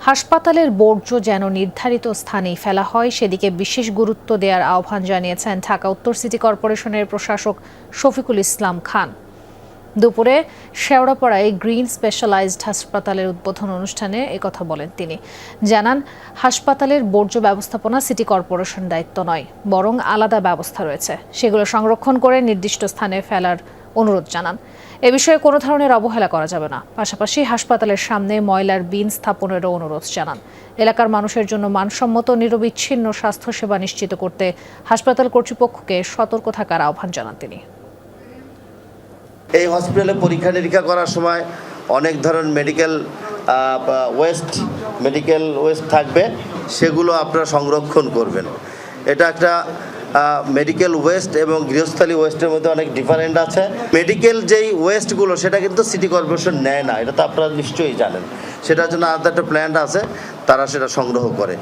হাসপাতালের বর্জ্য যেন নির্ধারিত স্থানেই ফেলা হয় সেদিকে বিশেষ গুরুত্ব দেওয়ার আহ্বান জানিয়েছেন ঢাকা উত্তর সিটি কর্পোরেশনের প্রশাসক শফিকুল ইসলাম খান। দুপুরে শেওড়াপাড়ায় গ্রিন স্পেশালাইজড হাসপাতালের উদ্বোধন অনুষ্ঠানে একথা বলেন তিনি। জানান, হাসপাতালের বর্জ্য ব্যবস্থাপনা সিটি কর্পোরেশন দায়িত্ব নয়, বরং আলাদা ব্যবস্থা রয়েছে, সেগুলো সংরক্ষণ করে নির্দিষ্ট স্থানে ফেলার অনুরোধ জানান। এ বিষয়ে কোনো ধরনের অবহেলা করা যাবে না। পাশাপাশি হাসপাতালের সামনে ময়লার বিন স্থাপনেরও অনুরোধ জানান। এলাকার মানুষের জন্য মানসম্মত নিরবিচ্ছিন্ন স্বাস্থ্যসেবা নিশ্চিত করতে হাসপাতাল কর্তৃপক্ষকে সতর্ক থাকার আহ্বান জানান তিনি। এই হসপিটালে পরীক্ষা নিরীক্ষা করার সময় অনেক ধরনের মেডিকেল ওয়েস্ট থাকবে, সেগুলো আপনারা সংরক্ষণ করবেন। এটা একটা মেডিকেল ওয়েস্ট এবং গৃহস্থালী ওয়েস্টের মধ্যে অনেক ডিফারেন্ট আছে। মেডিকেল যেই ওয়েস্টগুলো সেটা কিন্তু সিটি কর্পোরেশন নেয় না, এটা তো আপনারা নিশ্চয়ই জানেন। সেটার জন্য আলাদা একটা প্ল্যান্ট আছে, তারা সেটা সংগ্রহ করে।